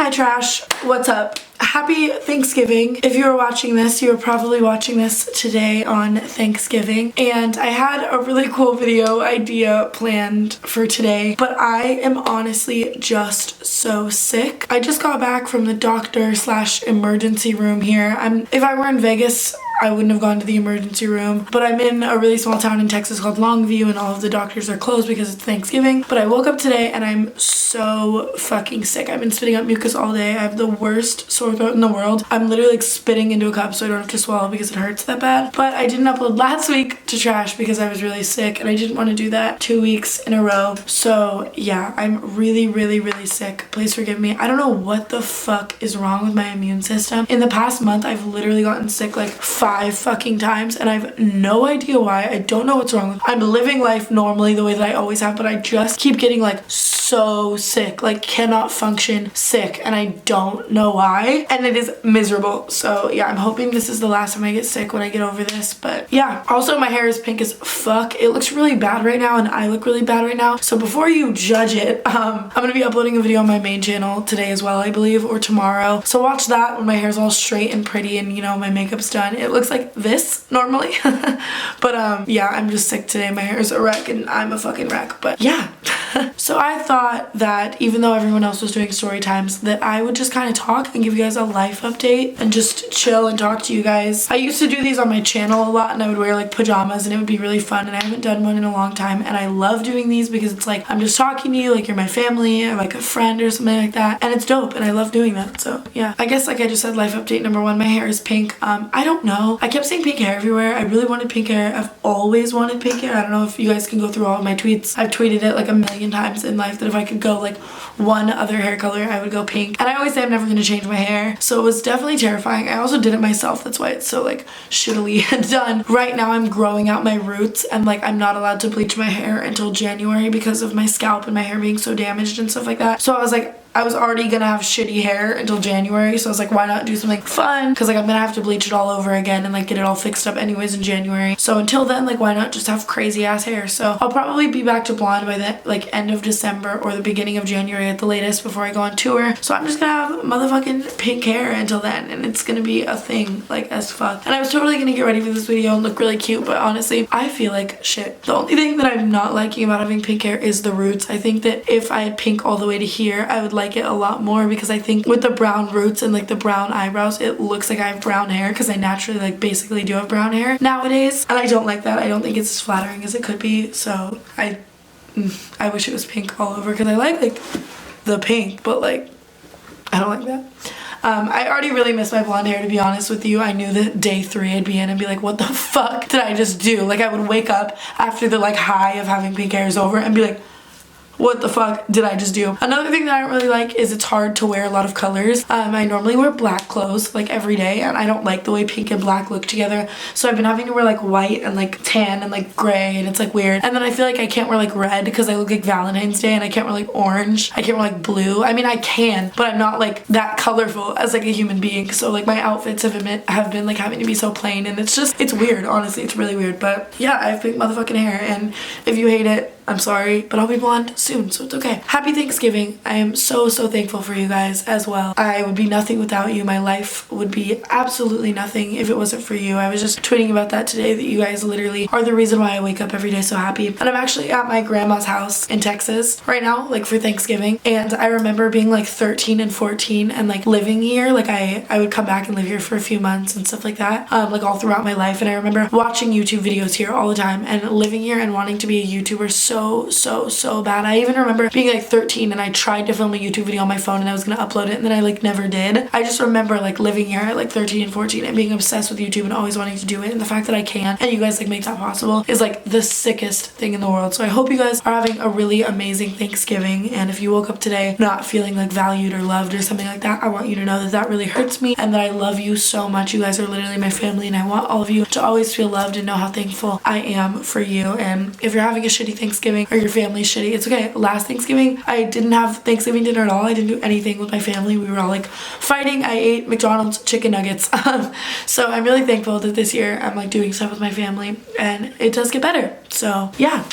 Hi trash, what's up? Happy Thanksgiving. If you are watching this, you are probably watching this today on Thanksgiving. And I had a really cool video idea planned for today, but I am honestly just so sick. I just got back from the doctor / emergency room here. If I were in Vegas, I wouldn't have gone to the emergency room, but I'm in a really small town in Texas called Longview and all of the doctors are closed because it's Thanksgiving. But I woke up today and I'm so fucking sick. I've been spitting up mucus all day. I have the worst sore throat in the world. I'm literally like spitting into a cup so I don't have to swallow because it hurts that bad. But I didn't upload last week to trash because I was really sick and I didn't want to do that 2 weeks in a row. So yeah, I'm really sick. Please forgive me. I don't know what the fuck is wrong with my immune system. In the past month, I've literally gotten sick like 5 fucking times and I have no idea why. I don't know what's wrong. I'm living life normally the way that I always have, but I just keep getting like so sick, like cannot function sick, and I don't know why, and it is miserable. So yeah, I'm hoping this is the last time I get sick when I get over this. But yeah, also my hair is pink as fuck. It looks really bad right now and I look really bad right now. So before you judge it, I'm gonna be uploading a video on my main channel today as well, I believe, or tomorrow. So watch that when my hair's all straight and pretty and you know my makeup's done. It looks like this normally. But yeah, I'm just sick today. My hair is a wreck and I'm a fucking wreck. But yeah. So I thought that even though everyone else was doing story times, that I would just kind of talk and give you guys a life update and just chill and talk to you guys. I used to do these on my channel a lot and I would wear like pajamas and it would be really fun, and I haven't done one in a long time, and I love doing these because it's like I'm just talking to you like you're my family or like a friend or something like that, and it's dope and I love doing that. So yeah, I guess like I just said, life update number 1, my hair is pink. I don't know, I kept saying pink hair everywhere. I really wanted pink hair. I've always wanted pink hair. I don't know if you guys can go through all of my tweets. I've tweeted it like a million times in life that if I could go like one other hair color, I would go pink. And I always say I'm never gonna change my hair, so it was definitely terrifying. I also did it myself, that's why it's so like shittily done. Right now I'm growing out my roots and like I'm not allowed to bleach my hair until January because of my scalp and my hair being so damaged and stuff like that. So I was like, I was already gonna have shitty hair until January, so I was like, why not do something fun? Because like I'm gonna have to bleach it all over again and like get it all fixed up anyways in January. So until then, like why not just have crazy ass hair? So I'll probably be back to blonde by the like end of December or the beginning of January at the latest before I go on tour. So I'm just gonna have motherfucking pink hair until then, and it's gonna be a thing like as fuck. And I was totally gonna get ready for this video and look really cute, but honestly I feel like shit. The only thing that I'm not liking about having pink hair is the roots. I think that if I had pink all the way to here, I would like it a lot more, because I think with the brown roots and like the brown eyebrows, it looks like I have brown hair because I naturally like basically do have brown hair nowadays, and I don't like that. I don't think it's as flattering as it could be. So I wish it was pink all over because I like the pink, but like I don't like that. I already really miss my blonde hair, to be honest with you. I knew that day 3 I'd be in and be like, what the fuck did I just do? Like I would wake up after the like high of having pink hair is over and be like, what the fuck did I just do? Another thing that I don't really like is it's hard to wear a lot of colors. I normally wear black clothes like every day, and I don't like the way pink and black look together. So I've been having to wear like white and like tan and like gray, and it's like weird. And then I feel like I can't wear like red because I look like Valentine's Day, and I can't wear like orange. I can't wear like blue. I mean, I can, but I'm not like that colorful as like a human being. So like my outfits have been like having to be so plain, and it's weird. Honestly, it's really weird. But yeah, I have pink motherfucking hair, and if you hate it, I'm sorry, but I'll be blonde soon, so it's okay. Happy Thanksgiving. I am so thankful for you guys as well. I would be nothing without you. My life would be absolutely nothing if it wasn't for you. I was just tweeting about that today, that you guys literally are the reason why I wake up every day so happy. And I'm actually at my grandma's house in Texas right now, like for Thanksgiving. And I remember being like 13 and 14 and like living here. Like I would come back and live here for a few months and stuff like that, like all throughout my life. And I remember watching YouTube videos here all the time and living here and wanting to be a YouTuber so bad. I even remember being like 13 and I tried to film a YouTube video on my phone and I was gonna upload it, and then I like never did. I just remember like living here at like 13 and 14 and being obsessed with YouTube and always wanting to do it, and the fact that I can and you guys like make that possible is like the sickest thing in the world. So I hope you guys are having a really amazing Thanksgiving, and if you woke up today not feeling like valued or loved or something like that, I want you to know that that really hurts me and that I love you so much. You guys are literally my family, and I want all of you to always feel loved and know how thankful I am for you. And if you're having a shitty Thanksgiving or your family's shitty, it's okay. Last Thanksgiving I didn't have Thanksgiving dinner at all. I didn't do anything with my family. We were all like fighting. I ate McDonald's chicken nuggets. So I'm really thankful that this year I'm like doing stuff with my family and it does get better. So yeah,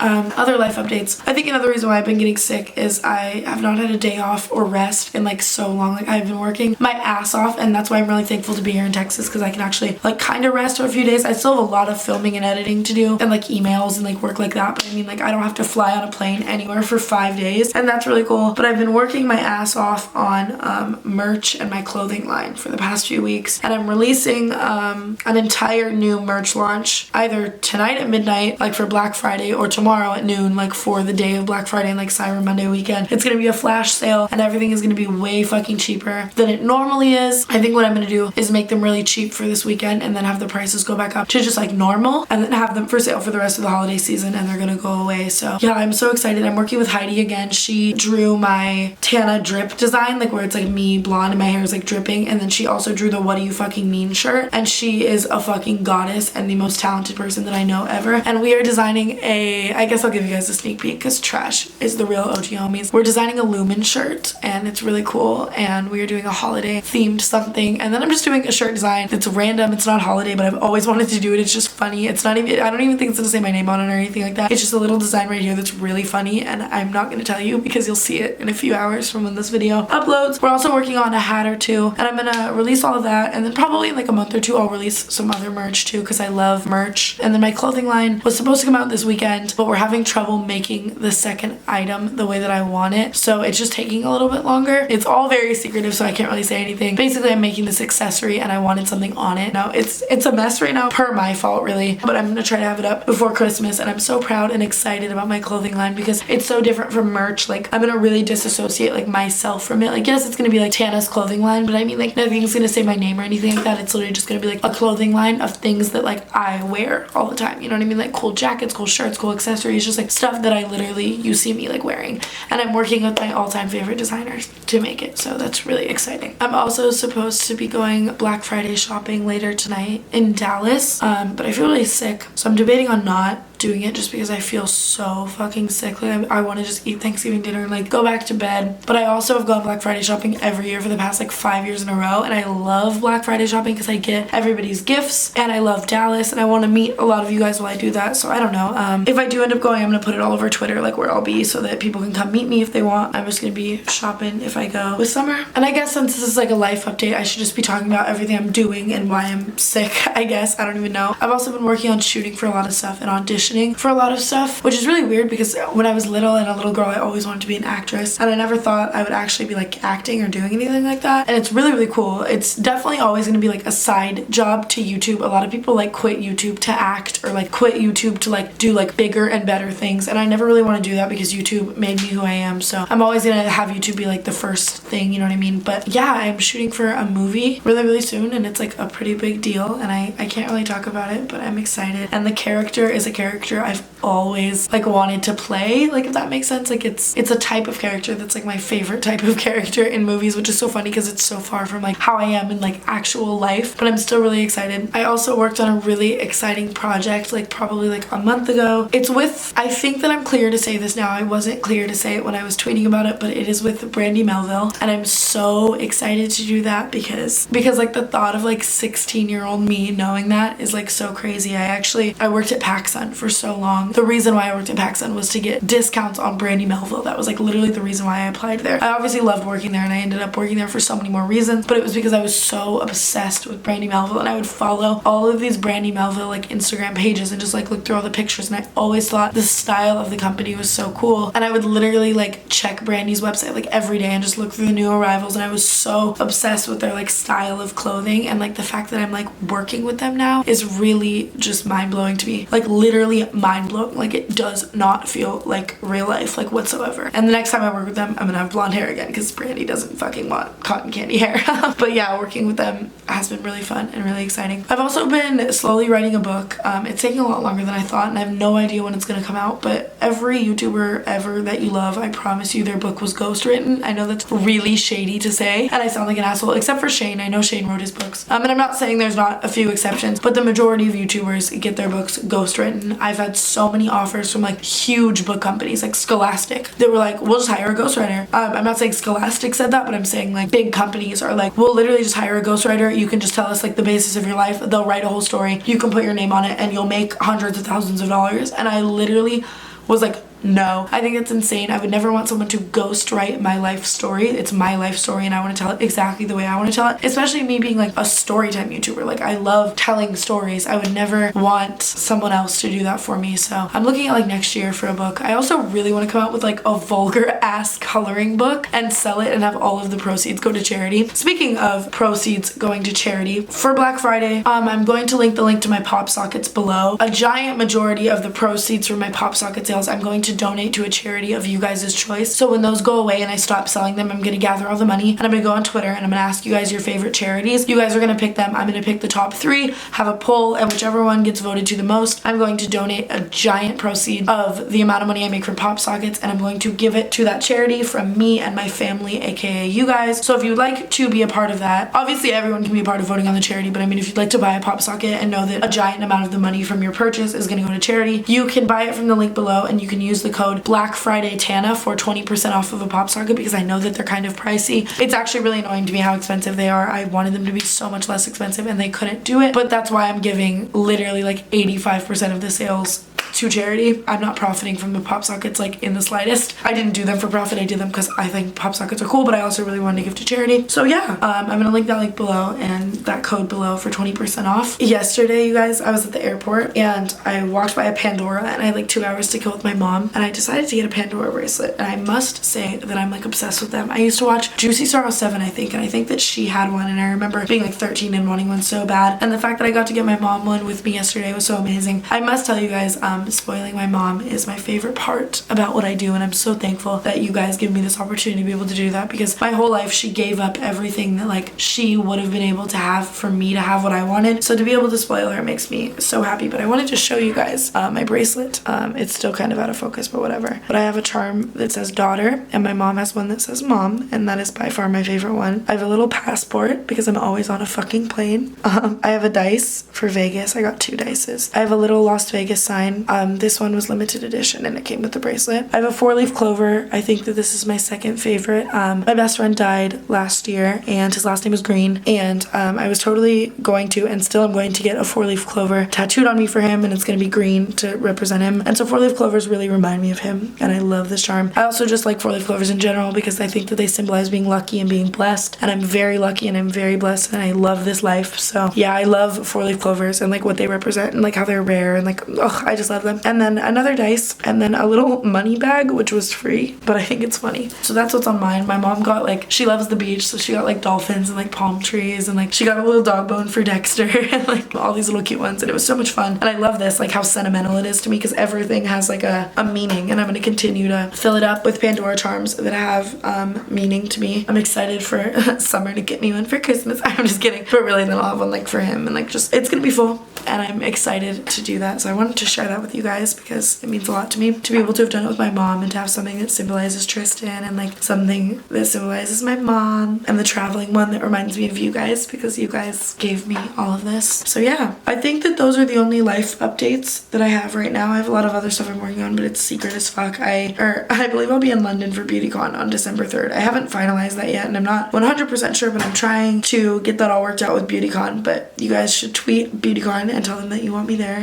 Other life updates. I think another reason why I've been getting sick is I have not had a day off or rest in like so long. Like I've been working my ass off, and that's why I'm really thankful to be here in Texas, because I can actually like kind of rest for a few days. I still have a lot of filming and editing to do and like emails and like work like that, but I mean like I don't have to fly on a plane anywhere for 5 days, and that's really cool. But I've been working my ass off on merch and my clothing line for the past few weeks, and I'm releasing an entire new merch launch either tonight at midnight like for Black Friday, or tomorrow at noon like for the day of Black Friday and like Cyber Monday weekend. It's gonna be a flash sale, and everything is gonna be way fucking cheaper than it normally is. I think what I'm gonna do is make them really cheap for this weekend and then have the prices go back up to just like normal, and then have them for sale for the rest of the holiday season, and they're gonna go away. So yeah, I'm so excited. I'm working with Heidi again. She drew my Tana drip design, like where it's like me blonde and my hair is like dripping, and then she also drew the What Do You Fucking Mean shirt, and she is a fucking goddess and the most talented person that I know ever. And we are designing I guess I'll give you guys a sneak peek because trash is the real OG homies. We're designing a Lumen shirt, and it's really cool, and we are doing a holiday themed something, and then I'm just doing a shirt design that's random. It's not holiday, but I've always wanted to do it. It's just funny. It's not even, I don't even think it's gonna say my name on it or anything like that. It's just a little design right here that's really funny, and I'm not gonna tell you because you'll see it in a few hours from when this video uploads. We're also working on a hat or two, and I'm gonna release all of that, and then probably in like a month or two I'll release some other merch too, because I love merch. And then my clothing line was supposed to come out this weekend, but we're having trouble making the second item the way that I want it, so it's just taking a little bit longer. It's all very secretive, so I can't really say anything. Basically, I'm making this accessory and I wanted something on it. Now it's a mess right now, per my fault really, but I'm gonna try to have it up before Christmas, and I'm so proud and excited about my clothing line because it's so different from merch. Like I'm gonna really disassociate like myself from it. Like yes, it's gonna be like Tana's clothing line, but I mean like nothing's gonna say my name or anything like that. It's literally just gonna be like a clothing line of things that like I wear all the time, you know what I mean? Like cool jackets, cool shirts, cool accessories, just like stuff that I literally, you see me like wearing. And I'm working with my all-time favorite designers to make it, so that's really exciting. I'm also supposed to be going Black Friday shopping later tonight in Dallas, but I feel really sick, so I'm debating on not doing it just because I feel so fucking sick. Like I want to just eat Thanksgiving dinner and like go back to bed. But I also have gone Black Friday shopping every year for the past like 5 years in a row, and I love Black Friday shopping because I get everybody's gifts, and I love Dallas, and I want to meet a lot of you guys while I do that. So I don't know, if I do end up going, I'm gonna put it all over Twitter like where I'll be, so that people can come meet me if they want. I'm just gonna be shopping if I go with Summer. And I guess since this is like a life update, I should just be talking about everything I'm doing and why I'm sick, I guess. I don't even know. I've also been working on shooting for a lot of stuff and auditioning for a lot of stuff, which is really weird because when I was little and a little girl, I always wanted to be an actress, and I never thought I would actually be like acting or doing anything like that. And it's really, really cool. It's definitely always going to be like a side job to YouTube. A lot of people like quit YouTube to act, or like quit YouTube to like do like bigger and better things, and I never really want to do that because YouTube made me who I am. So I'm always gonna have YouTube be like the first thing, you know what I mean? But yeah, I'm shooting for a movie really, really soon, and it's like a pretty big deal, and I can't really talk about it, but I'm excited. And the character is a character I've always like wanted to play, like if that makes sense. Like it's a type of character that's like my favorite type of character in movies, which is so funny because it's so far from like how I am in like actual life, but I'm still really excited. I also worked on a really exciting project like probably like a month ago. It's with, I think that I'm clear to say this now, I wasn't clear to say it when I was tweeting about it, but it is with Brandy Melville, and I'm so excited to do that because like the thought of like 16-year-old me knowing that is like so crazy. I worked at PacSun for so long. The reason why I worked at PacSun was to get discounts on Brandy Melville. That was like literally the reason why I applied there. I obviously loved working there, and I ended up working there for so many more reasons, but it was because I was so obsessed with Brandy Melville, and I would follow all of these Brandy Melville like Instagram pages and just like look through all the pictures, and I always thought the style of the company was so cool, and I would literally like check Brandy's website like every day and just look through the new arrivals, and I was so obsessed with their like style of clothing, and like the fact that I'm like working with them now is really just mind-blowing to me. Like literally mind-blowing. Like it does not feel like real life like whatsoever. And the next time I work with them, I'm gonna have blonde hair again because Brandy doesn't fucking want cotton candy hair. But yeah, working with them has been really fun and really exciting. I've also been slowly writing a book. It's taking a lot longer than I thought, and I have no idea when it's gonna come out, but every YouTuber ever that you love, I promise you their book was ghostwritten. I know that's really shady to say, and I sound like an asshole, except for Shane. I know Shane wrote his books. And I'm not saying there's not a few exceptions, but the majority of YouTubers get their books ghostwritten. I've had so many offers from like huge book companies like Scholastic that were like, we'll just hire a ghostwriter. I'm not saying Scholastic said that, but I'm saying like big companies are like, we'll literally just hire a ghostwriter. You can just tell us like the basis of your life. They'll write a whole story. You can put your name on it and you'll make hundreds of thousands of dollars. And I literally was like, no. I think it's insane. I would never want someone to ghost write my life story. It's my life story and I want to tell it exactly the way I want to tell it. Especially me being like a story time YouTuber. Like I love telling stories. I would never want someone else to do that for me. So I'm looking at like next year for a book. I also really want to come out with like a vulgar ass coloring book and sell it and have all of the proceeds go to charity. Speaking of proceeds going to charity, for Black Friday, I'm going to link the link to my pop sockets below. A giant majority of the proceeds from my pop socket sales I'm going to donate to a charity of you guys' choice. So when those go away and I stop selling them, I'm gonna gather all the money and I'm gonna go on Twitter and I'm gonna ask you guys your favorite charities. You guys are gonna pick them. I'm gonna pick the top 3, have a poll, and whichever one gets voted to the most, I'm going to donate a giant proceed of the amount of money I make from pop sockets and I'm going to give it to that charity from me and my family, aka you guys. So if you'd like to be a part of that, obviously everyone can be a part of voting on the charity, but I mean if you'd like to buy a pop socket and know that a giant amount of the money from your purchase is gonna go to charity, you can buy it from the link below and you can use the code Black Friday Tana for 20% off of a pop socket because I know that they're kind of pricey. It's actually really annoying to me how expensive they are. I wanted them to be so much less expensive and they couldn't do it, but that's why I'm giving literally like 85% of the sales to charity. I'm not profiting from the pop sockets like in the slightest. I didn't do them for profit. I did them because I think pop sockets are cool, but I also really wanted to give to charity. So yeah, I'm gonna link that link below and that code below for 20% off. Yesterday, you guys, I was at the airport and I walked by a Pandora and I had like 2 hours to kill with my mom and I decided to get a Pandora bracelet and I must say that I'm like obsessed with them. I used to watch Juicy Star 07, I think, and I think that she had one and I remember being like 13 and wanting one so bad, and the fact that I got to get my mom one with me yesterday was so amazing. I must tell you guys, spoiling my mom is my favorite part about what I do, and I'm so thankful that you guys give me this opportunity to be able to do that because my whole life she gave up everything that like she would have been able to have for me to have what I wanted. So to be able to spoil her makes me so happy. But I wanted to show you guys my bracelet. It's still kind of out of focus, but whatever. But I have a charm that says daughter and my mom has one that says mom, and that is by far my favorite one. I have a little passport because I'm always on a fucking plane. I have a dice for Vegas. I got 2 dices. I have a little Las Vegas sign. This one was limited edition and it came with the bracelet. I have a 4-leaf clover. I think that this is my second favorite. My best friend died last year and his last name was Green, and I was totally going to and still I'm going to get a 4-leaf clover tattooed on me for him, and it's going to be green to represent him. And so 4-leaf clovers really remind me of him and I love this charm. I also just like 4-leaf clovers in general because I think that they symbolize being lucky and being blessed, and I'm very lucky and I'm very blessed and I love this life. So yeah, I love 4-leaf clovers and like what they represent and like how they're rare and like, oh, I just love them. And then another dice and then a little money bag which was free, but I think it's funny. So that's what's on mine. My mom got like, she loves the beach, so she got like dolphins and like palm trees, and like she got a little dog bone for Dexter and like all these little cute ones, and it was so much fun. And I love this, like how sentimental it is to me because everything has like a meaning, and I'm going to continue to fill it up with Pandora charms that have meaning to me. I'm excited for Summer to get me one for Christmas. I'm just kidding, but really then I'll have one like for him, and like just it's gonna be full and I'm excited to do that. So I wanted to share that with you guys because it means a lot to me to be able to have done it with my mom and to have something that symbolizes Tristan and like something that symbolizes my mom, and the traveling one that reminds me of you guys because you guys gave me all of this. So yeah, I think that those are the only life updates that I have right now. I have a lot of other stuff I'm working on, but it's secret as fuck. I believe I'll be in London for BeautyCon on December 3rd. I haven't finalized that yet and I'm not 100% sure, but I'm trying to get that all worked out with BeautyCon. But you guys should tweet BeautyCon and tell them that you want me there.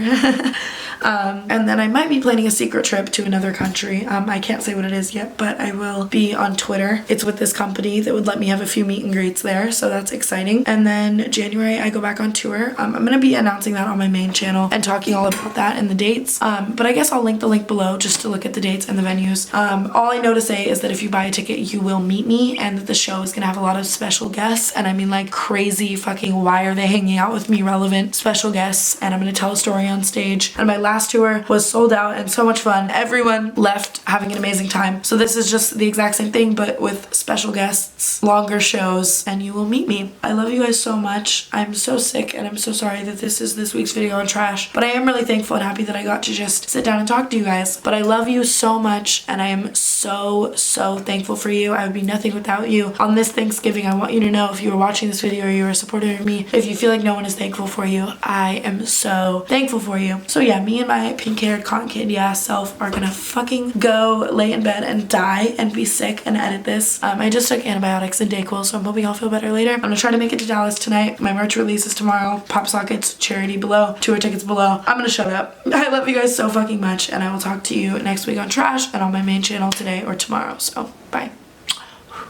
And then I might be planning a secret trip to another country. I can't say what it is yet, but I will be on Twitter. It's with this company that would let me have a few meet and greets there, so that's exciting. And then January I go back on tour. I'm gonna be announcing that on my main channel and talking all about that and the dates. But I guess I'll link the link below just to look at the dates and the venues. All I know to say is that if you buy a ticket, you will meet me, and that the show is gonna have a lot of special guests, and I mean like crazy fucking why are they hanging out with me relevant special guests, and I'm gonna tell a story on stage. And my last tour was sold out and so much fun. Everyone left having an amazing time. So this is just the exact same thing but with special guests, longer shows, and you will meet me. I love you guys so much. I'm so sick and I'm so sorry that this is this week's video on trash, but I am really thankful and happy that I got to just sit down and talk to you guys. But I love you so much and I am so thankful for you. I would be nothing without you. On this Thanksgiving, I want you to know, if you are watching this video or you are a supporter of me, if you feel like no one is thankful for you, I am I'm so thankful for you. So yeah, me and my pink-haired cotton candy ass self are gonna fucking go lay in bed and die and be sick and edit this. I just took antibiotics and Dayquil, so I'm hoping I'll feel better later. I'm gonna try to make it to Dallas tonight. My merch release is tomorrow. Pop Sockets charity below, tour tickets below. I'm gonna shut up. I love you guys so fucking much, and I will talk to you next week on Trash and on my main channel today or tomorrow. So bye.